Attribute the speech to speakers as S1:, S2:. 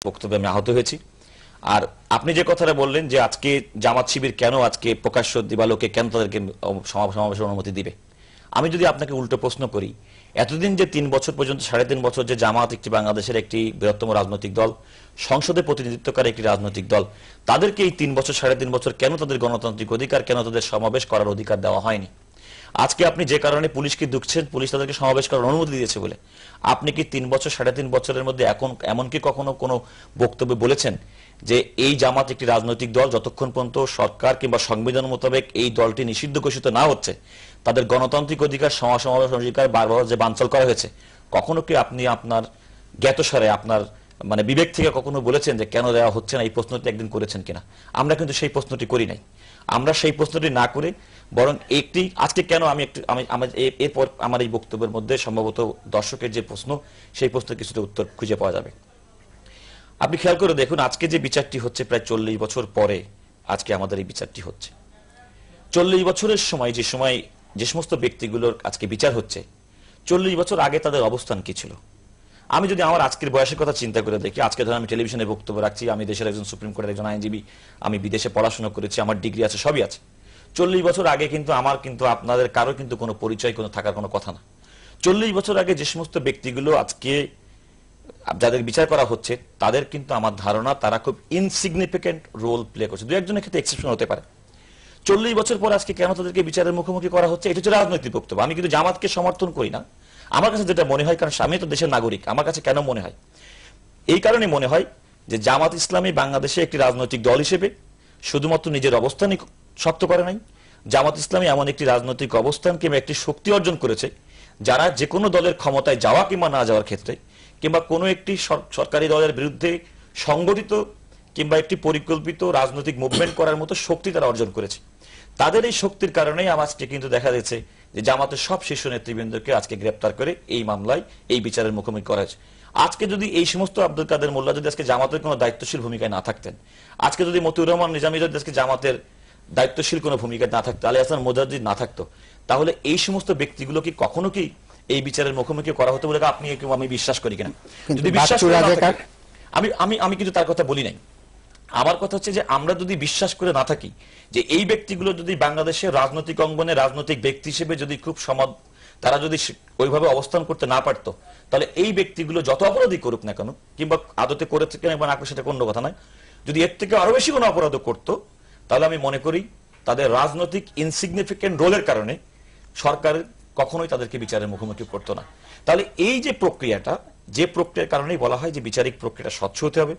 S1: বক্তব্যে আমি আহত হয়েছি। আর আপনি যে কথাটা বললেন যে আজকে জামাত শিবির কেন আজকে প্রকাশ্য দিবালোকে কেন তাদেরকে সমাবেশের অনুমতি দিবে, আমি যদি আপনাকে উল্টো প্রশ্ন করি, এতদিন যে 3 বছর পর্যন্ত 3.5 বছর যে জামাত একটি বাংলাদেশের একটি বৃহত্তম রাজনৈতিক দল, সংসদে প্রতিনিধিত্বকারী একটি রাজনৈতিক দল, তাদেরকে এই 3 বছর 3.5 বছর কেন তাদের গণতান্ত্রিক অধিকার, কেন তাদের সমাবেশ করার অধিকার দেওয়া হয়নি? আজকে আপনি যে কারণে পুলিশকে দুঃখছেন, পুলিশ তাদেরকে সমাবেশ করার অনুমতি দিয়েছে বলে, আপনি কি 3 বছর 3.5 বছরের মধ্যে এখন এমনকি কখনো কোনো বক্তব্যে বলেছেন যে এই জামাত একটি রাজনৈতিক দল, যতক্ষণ পর্যন্ত সরকার কিংবা সংবিধান মোতাবেক এই দলটি নিষিদ্ধ ঘোষিত না হচ্ছে, তাদের গণতান্ত্রিক অধিকার, সমাবেশ অধিকার বারবার যে বানচাল করা হয়েছে, কখনো কি আপনি আপনার জ্ঞাতসারে আপনার মানে বিবেক থেকে কখনো বলেছেন যে কেন দেওয়া হচ্ছে না? এই প্রশ্নটি একদিন করেছেন কিনা? আমরা কিন্তু সেই প্রশ্নটি করি নাই। আমরা সেই প্রশ্নটি না করে বরং একটি আজকে কেন আমি একটু এরপর আমার এই বক্তব্যের মধ্যে সম্ভবত দর্শকের যে প্রশ্ন, সেই প্রশ্নের কিছুটা উত্তর খুঁজে পাওয়া যাবে। আপনি খেয়াল করে দেখুন, আজকে যে বিচারটি হচ্ছে প্রায় 40 বছর পরে আজকে আমাদের এই বিচারটি হচ্ছে। 40 বছরের সময় যে সমস্ত ব্যক্তিগুলোর আজকে বিচার হচ্ছে, 40 বছর আগে তাদের অবস্থান কি ছিল? আমি যদি আমার আজকের বয়সের কথা চিন্তা করে দেখি, আজকে ধর আমি টেলিভিশনে বক্তব্য রাখছি, আমি দেশের একজন সুপ্রিম কোর্টের একজন আইনজীবী, আমি বিদেশে পড়াশোনা করেছি, আমার ডিগ্রি আছে, সবই আছে। 40 বছর আগে কিন্তু আমার কিন্তু আপনাদের কারো কিন্তু কোনো পরিচয় কোনো থাকার কোনো কথা না। 40 বছর আগে যে সমস্ত ব্যক্তিগুলো আজকে যাদের বিচার করা হচ্ছে, তাদের কিন্তু আমার ধারণা তারা খুব ইনসিগনিফিকেন্ট রোল প্লে করছে। দু একজনের ক্ষেত্রে এক্সেপশন হতে পারে। 40 বছর পর আজকে কেন তাদেরকে বিচারের মুখোমুখি করা হচ্ছে? এটা হচ্ছে রাজনৈতিক বক্তব্য। আমি কিন্তু জামাতকে সমর্থন করি না। আমার কাছে যেটা মনে হয়, কারণ আমি তো দেশের নাগরিক, আমার কাছে কেন মনে হয়, এই কারণে মনে হয় যে জামাত ইসলামী বাংলাদেশে একটি রাজনৈতিক দল হিসেবে শুধুমাত্র নিজের অবস্থানই শক্ত করে নাই, জামাত ইসলামী এমন একটি রাজনৈতিক অবস্থান কিংবা একটি শক্তি অর্জন করেছে, যারা যে কোনো দলের ক্ষমতায় যাওয়া কিংবা না যাওয়ার ক্ষেত্রে কিংবা কোনো একটি সরকারি দলের বিরুদ্ধে সংগঠিত কিংবা একটি পরিকল্পিত রাজনৈতিক মুভমেন্ট করার মতো শক্তি তারা অর্জন করেছে। তাদের এই শক্তির কারণেই আজকে কিন্তু দেখা যাচ্ছে যে জামাতের সব শীর্ষ নেতৃবৃন্দকে আজকে গ্রেপ্তার করে এই মামলায় এই বিচারের মুখোমুখি করা হয়েছে। আজকে যদি এই সমস্ত আব্দুল কাদের মোল্লা যদি আজকে জামাতের কোনো দায়িত্বশীল ভূমিকায় না থাকতেন, আজকে যদি মতিউর রহমান নিজামী যদি আজকে জামাতের দায়িত্বশীল কোনো ভূমিকায় না থাকতো, আলী হাসান মোজাহিদ না থাকতো, তাহলে এই সমস্ত ব্যক্তিগুলো কি কখনো কি এই বিচারের মুখোমুখি করা হতো বলে আপনি আমি বিশ্বাস করি কিনা? যদি বিশ্বাস করে না থাকি, আমি কিন্তু তার কথা বলি নাই। আমার কথা হচ্ছে যে আমরা যদি বিশ্বাস করে না থাকি যে এই ব্যক্তিগুলো যদি বাংলাদেশের রাজনৈতিক অঙ্গনে রাজনৈতিক ব্যক্তি হিসেবে যদি খুব তারা যদি ওইভাবে অবস্থান করতে না পারতো, তাহলে এই ব্যক্তিগুলো যত অপরাধী করুক না কেন, কিংবা আদতে করেছে কিনা বা না করে সেটা কোনো কথা নয়, যদি এর থেকে আরো বেশি কোনো অপরাধ করতো, তাহলে আমি মনে করি তাদের রাজনৈতিক ইনসিগনিফিকেন্ট রোলের কারণে সরকার কখনোই তাদেরকে বিচারের মুখোমুখি করতো না। তাহলে এই যে প্রক্রিয়াটা, যে প্রক্রিয়ার কারণেই বলা হয় যে বিচারিক প্রক্রিয়াটা স্বচ্ছ হতে হবে,